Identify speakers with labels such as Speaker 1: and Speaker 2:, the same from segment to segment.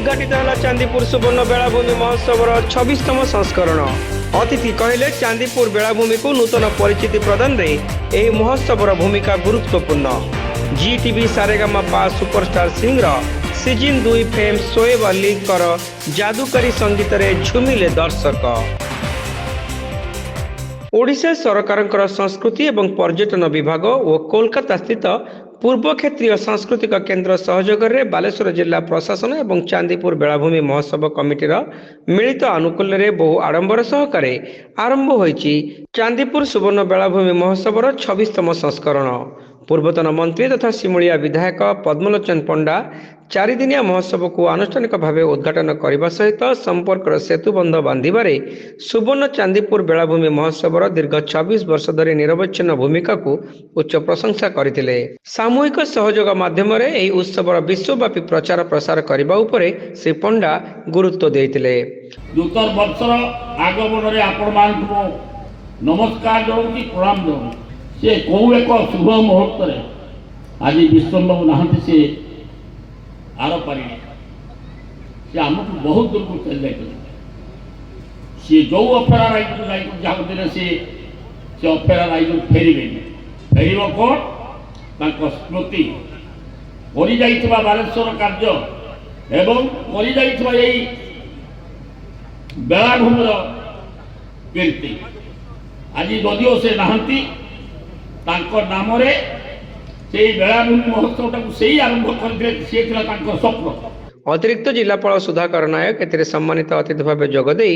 Speaker 1: उद्घाटित है चांदीपुर सुवर्ण बेलाभूमि महोत्सव 26तम संस्करण। अतिथि कहले चांदीपुर बेलाभूमि को नूतन परिचिति प्रदान में यह महोत्सव भूमिका गुरुत्वपूर्ण। Zee TV Sa Re Ga Ma Pa superstar singer season 2 fame Shoaib Ali जादूकारी संगीत रे झुमिले दर्शक। ओडिशा सरकार संस्कृति एवं पर्यटन विभाग और कोलकाता स्थित पूर्व क्षेत्रीय सांस्कृतिक केन्द्र सहयोग में बालेश्वर जिला प्रशासन एवं चांदीपुर बेलाभूमि महोत्सव कमिटीर मिलित आनुकूल्य रे बहु आडंबर सहकारे आरंभ होईची चांदीपुर सुवर्ण बेलाभूमि महोत्सव 26तम संस्करण। पूर्वतन मंत्री तथा सिमुलिया विधायक पद्मलोचन पंडा 4 दिनिया महोत्सव को आनुष्ठानिक भाव उद्घाटन करने सहित संपर्क सेतुबंध बांधिबारे सुवर्ण चांदीपुर बेलाभूमि महोत्सव दीर्घ 26 वर्ष धरी निरवच्छिन्न भूमिका को उच्च प्रशंसा करथिले। सामूहिक सहयोग माध्यम यह उत्सव विश्वव्यापी प्रचार प्रसार करने उपरे श्री पंडा गुरुत्व देइथिले।
Speaker 2: नूतन वर्षर आगमन रे आपण मानकु नमस्कार जणाउची प्रणाम जणाउची। से को एक शुभ मुहूर्त रे आज विश्वम्भू नहांती से आर पारि से आमको बहुत दूर को चल जाए सी जो अपेरा राइज जाऊे से अपेरा राइज फेरबे फेर कौन स्मृति कर बालेश्वर कार्य एवं कर बेलाभूमि कीर्ति आज जदिओ से नहांती नाम बेलाभूमि महोत्सव आरंभ कर स्वप्न।
Speaker 1: अतिरिक्त जिलापाल सुधाकर नायक एथिरे सम्मानित अतिथि भाव जोगदे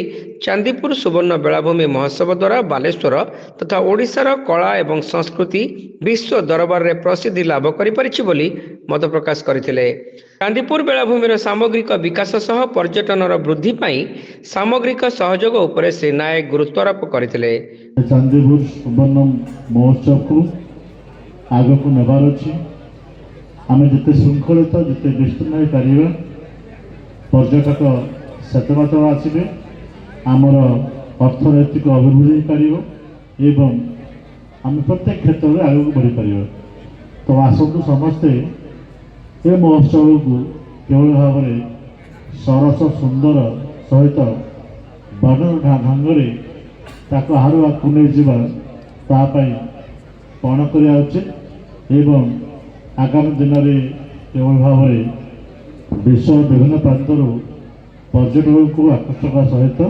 Speaker 1: चांदीपुर सुवर्ण बेलाभूमि महोत्सव द्वारा बालेश्वर तथा ओडिशार कला एवं संस्कृति विश्व दरबार रे प्रसिद्धि लाभ करिपारिछि बोली मत प्रकाश करथिले। चांदीपुर बेलाभूमि सामग्रिक विकास सह पर्यटन वृद्धि पाई सामग्रिक सहयोग उपरे श्री नायक गुरुत्वारोप करथिले।
Speaker 3: चांदीपुर सुवर्ण महोत्सव को आग को नेबार अछि आमे जते श्रृंखलित जते विस्तृत करिबा पर्यटक सेते मात्र आसिबे आमर अर्थनैतिक अभिवृद्धि करिवो एवं आम प्रत्येक क्षेत्र में आगे बढ़ी पार। तो आसतु समस्ते ए महोत्सव को केवल भाव में सरस सुंदर सहित बन ढंगे आहार आगे नहीं जावाई कौन करवा उचित एवं आगामी दिन में केवल भाव में विश्व विभिन्न प्रांतर पर्यटक को आकर्षक सहित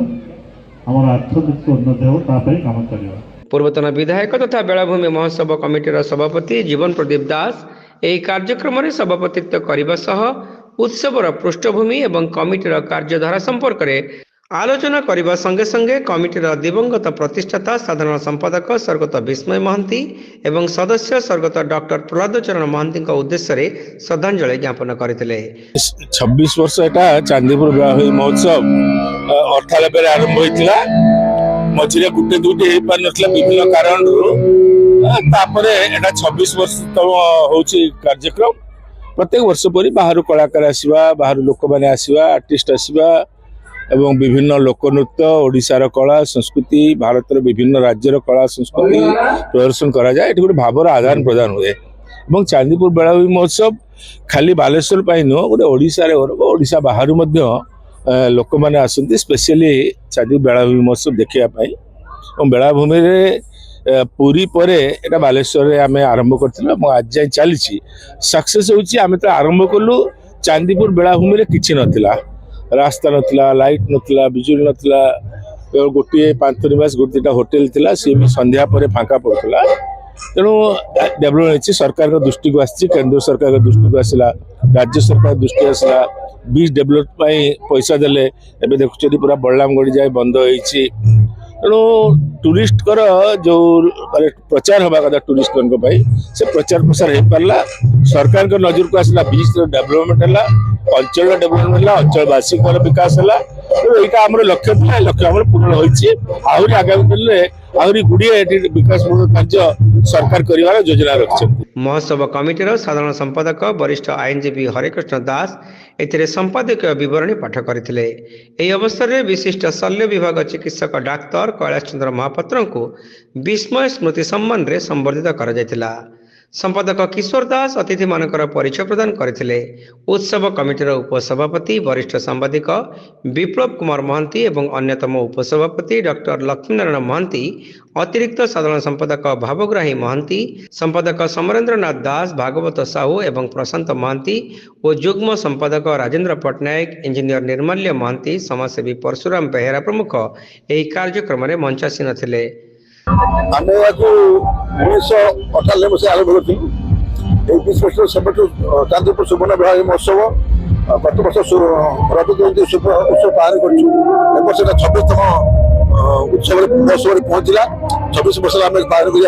Speaker 3: आम अर्थनीतिक उन्नति हो काम करवा।
Speaker 1: पूर्वतन विधायक तथा बेलाभूमि महोत्सव कमिटीर सभापति जीवन प्रदीप दास यह कार्यक्रम में सभापतित्व करने सह उत्सवर पृष्ठभूमि एवं कमिटीर कार्यधारा संपर्क में आलोचना करने संगे संगे कमिटीर दिवंगत प्रतिष्ठाता साधारण संपादक स्वर्गत विस्मय महांती एवं सदस्य स्वर्गत डॉक्टर प्रहलाद चरण महांती उद्देश्य श्रद्धांजलि ज्ञापन करते।
Speaker 4: 26 वर्ष एटा चांदीपुर बेलाभूमि महोत्सव 98 आरंभ होता मझे गोटे दुईटे हो पार ना विभिन्न कारण तापर एटा 26 वर्ष तम हो कार्यक्रम। प्रत्येक वर्ष परी बाहर कलाकार आसवा बाहर लोक मैंने आसवा आर्टिस्ट आसवा एवं विभिन्न लोकनृत्य ओडिशार कला संस्कृति भारत विभिन्न राज्यर कला संस्कृति प्रदर्शन करा जाए गोटे भावर आदान प्रदान हुए। चांदीपुर बेलाभूमि महोत्सव खाली बालेश्वर नुह गोटे ओडिशा बाहर लोक मैंने आसती स्पेशली चांदीपुर बेलाभूमि महोत्सव देखापी। बेलाभूमि पुरी पर एटा बालेश्वर आम आरंभ कर आज जाए चली सक्सेस होमें तो आरंभ कलु चांदीपुर बेलाभूमि किसी नाला रास्ता नाला लाइट नाला बिजुली नाला गोटे 5 गोटे होटेल थिला सी भी संध्या पर फांका पड़ता तेणु डेभलपमेंट सरकार का दृष्टि को आसी केंद्र सरकार का दृष्टि को आसला राज्य सरकार दृष्टि आसला बीच डेभलप पैसा देले एबे देखुछी पूरा बल्लामगढ़ी जाए बंद होईछि। तेणु टूरिस्ट कर जो प्रचार हवा कथा टूरिस्ट से प्रचार प्रसार हो पारा सरकार के नजर को आसला बीच डेभलपमेंट है अंचल डेभलपमेंट है अंचलवासी विकास है। यहाँ आम लक्ष्य था लक्ष्य आम पूर्ण होगी आगामी दिन में आहरी गुड़िए विकासमूलक कार्य सरकार कर योजना रखिंट।
Speaker 1: महोत्सव कमिटीर साधारण संपादक वरिष्ठ आईनजीवी हरिकृष्ण दास एथिरे संपादकीय विवरणी पाठ करथिले। एही अवसर में विशिष्ट शल्य विभाग चिकित्सक डाक्तर कैलाश चंद्र महापात्र को विस्मय स्मृति सम्मान रे संबर्धित करा जायतिला। संपादक किशोर दास अतिथि मानकर परिचय प्रदान करथिले। उत्सव कमिटीर उपसभापति वरिष्ठ सांबादिक विप्लव कुमार महांती एवं अन्यतम उपसभापति डॉक्टर लक्ष्मीनारायण महांती, अतिरिक्त साधारण संपादक भावग्राही महांती, संपादक समरेन्द्रनाथ दास, भागवत साहू एवं प्रशांत महांती और युग्म संपादक राजेंद्र पट्टनायक, इंजीनियर निर्मल्य महांती, समाजसेवी परशुराम बेहेरा प्रमुख यह कार्यक्रम में मंचासीन थे।
Speaker 5: आम या 1998 मसीह आरंभ करूँ 20 वर्ष सब चांदीपुर सुवर्ण विवाह महोत्सव गत वर्ष रवि जयंती उत्सव पालन कर 26तम उत्सव महोत्सव पहुंचला। 26 वर्ष आम पालन कर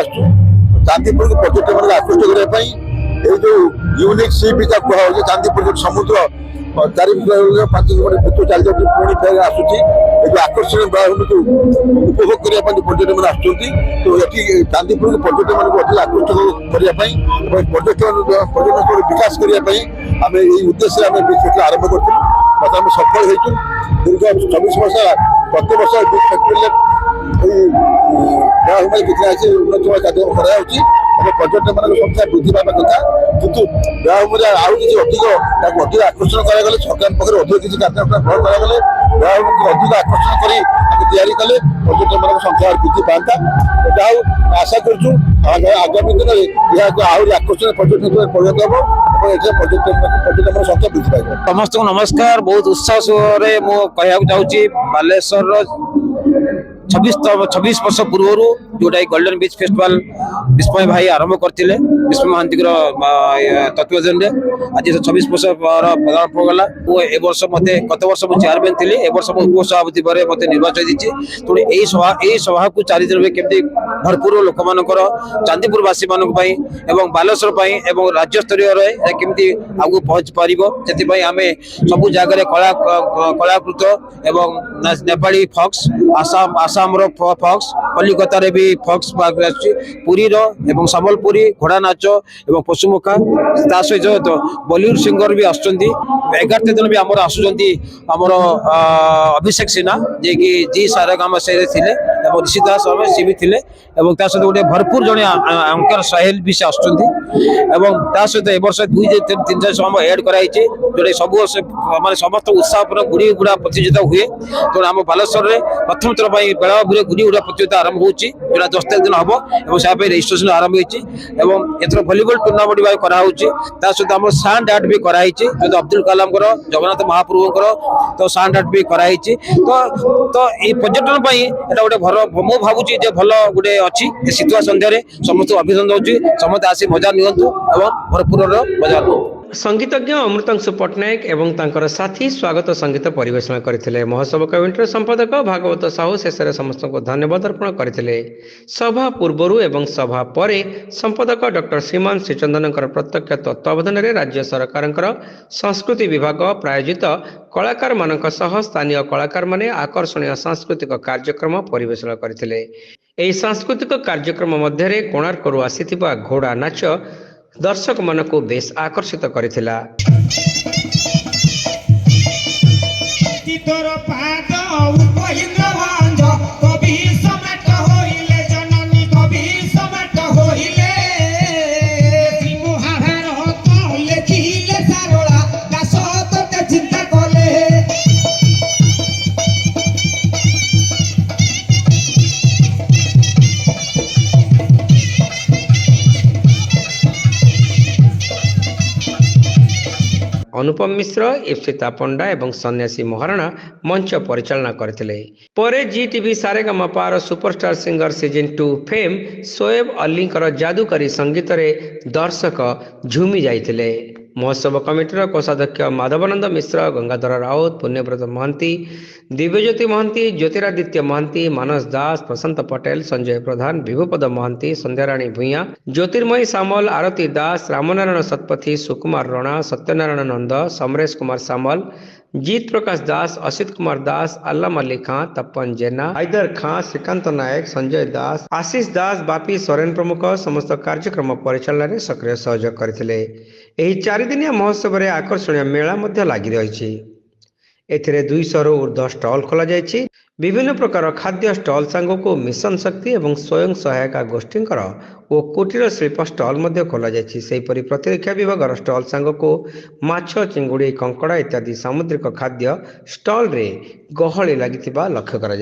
Speaker 5: चांदीपुर को पर्यटक मान आकृष्ट करने जो यूनिक सी बीच कह चांदीपुर समुद्र 4 5 ऋतु चल जाती पुणी फेर आसूची आकर्षण बेलाभूमि को उपभोग करने पर्यटक मैंने आसुँच। तो ये चांदीपुर को पर्यटक मान अधिक आकृष्ट करने पर्यटन विकास करने आम यही उद्देश्य आम फैक्ट्री आरंभ करूँ। बर्तमान सफल हो दीर्घ 24 वर्ष प्रत्येक वर्ष बीज फैक्ट्री बेलाभूमि किसी उन्नतमय कार्यक्रम कराई पर्यटक मान संख्या वृद्धि पावा कथा कितु बेलाभूमि आउ किसी अधिक आकर्षण करागले सरकार पाखे अधिक किसी कार्यक्रम ग्रहण करागले बेलाभूमि को अधिक आकर्षण कर कले पर्यटक मान संख्या वृद्धि पाता। आशा करूँ आगामी दिन में यह आहरी आकर्षण पर्यटन परिणत हम पर्यटक संख्या वृद्धि पाइब।
Speaker 6: समस्त को नमस्कार। बहुत उत्साह से मुझे चाहूँगी बालेश्वर 26 वर्ष पूर्व जोटा गोल्डन बीच फेस्टिवल विस्मय भाई आरंभ करते विस्मय महांती तत्वावधान आज 26 वर्ष पदार्पण गला। ए वर्ष मत गत वर्ष मुझे चेयरमैन थी, ए वर्ष उपसभापति पर मत निर्वाचन देती। तेणु यही सभा को 4 दिन में केमती भरपूर लोक मान चांदीपुरवासी मान बालेश्वर राज्य स्तरीय केमती आगे पहुंच पार से आम सबू जगह कलाकृत एवं नेपाली फॉक्स आसाम फॉक्स कलिकता रे भी फॉक्स पुरी एवं संबलपुरी घोड़ा नाच एवं पशुमुखा सहित बॉलीवुड सिंगर भी आसुँच। 11 दिन भी आमर आसुँच आमर अभिषेक सिन्हा जे कि जी सारेगामा से ऋषि दास सी भी थे सहित गोटे भरपूर जड़े अंकर साहेल भी से आसुँच सहित ए वर्ष 2-3 समय एड कराई जोटे सब माने समस्त उत्साहपूर्ण गुड़ी गुड़ा प्रतियोगिता हुए। तो आम बालेश्वर में प्रथम थर बेलाभूमि गुड़ी गुड़ा प्रतियोगिता आरंभ होती जोटा 10 दिन हम और रजिस्ट्रेशन आरंभ होती। भलीबल टूर्णामेंट भी कराई सहित आम सांड आर्ट भी कराई जो अब्दुल कलाम जगन्नाथ महाप्रभुर तो सांड आर्ट भी कराई। तो ये पर्यटन गोटे भल मु भावुची भल गोटे अच्छी शीतुआ संध्यारे समस्त अभिनंदन दौर समस्त आसी मजा नियंतु भरपूर मजा नियंतु।
Speaker 1: संगीतज्ञ अमृतांशु पट्टनायक एवं तांकर साथी स्वागत संगीत परिवेषण करथिले। महोत्सव कमिटीर संपादक भागवत साहू शेष समस्त को धन्यवाद अर्पण करथिले। सभा पूर्व एवं सभा परे संपादक डॉक्टर श्रीमान श्रीचंदन प्रत्यक्ष तत्वावधान में राज्य सरकार संस्कृति विभाग प्रायोजित कलाकार मानक सह स्थानीय कलाकार माने आकर्षणीय सांस्कृतिक कार्यक्रम परिवेषण करथिले। एही सांस्कृतिक कार्यक्रम मध्य कोणार्करू आसीथिबा घोड़ा नाच दर्शक मन को बेस आकर्षित करिथिला। अनुपम मिश्र, इप्सिता पंडा एवं सन्यासी महाराणा मंच परिचालना करथिले। परे जी टीवी सारेगामापार superstar singer season 2 fame Shoaib अलींकर जादूकारी संगीत रे दर्शक झूमी जाइथिले। महोत्सव कमिटीर कोषाध्यक्ष माधवानंद मिश्र, गंगाधर राउत, पुण्यव्रत महांती, दिव्यज्योति महांती, ज्योतिरादित्य महांती, मानस दास, प्रशांत पटेल, संजय प्रधान, विभुपद महांती, संध्याराणी भूया, ज्योतिर्मयी सामल, आरती दास, रामनारायण सतपथी, सुकुमार रणा, सत्यनारायण नंद, समरेश कुमार सामल, जीत प्रकाश दास, असित कुमार दास, अल्लाम अली खां, तपन जेना, हैदर खां, श्रीकांत नायक, संजय दास, आशीष दास, बापी सोरेन प्रमुख समस्त कार्यक्रम परिचालना में सक्रिय सहयोग करथिले। एही 4 दिनिया महोत्सव रे आकर्षणीय मेला मध्य लागि रहिछि। एथिरे 200 ऊर्ध्व स्टॉल खोला जाइछि। विभिन्न प्रकार खाद्य स्टल सांगको मिशन शक्ति एवं स्वयं सहायता गोष्ठींकर और कुटीर शिल्प स्टल मध्य खोल जापरी प्रतिरक्षा विभाग स्टल सांगको माछ चिंगुड़ी कंकड़ा इत्यादि सामुद्रिक खाद्य स्टल रे गहली लगी लक्ष्य कर।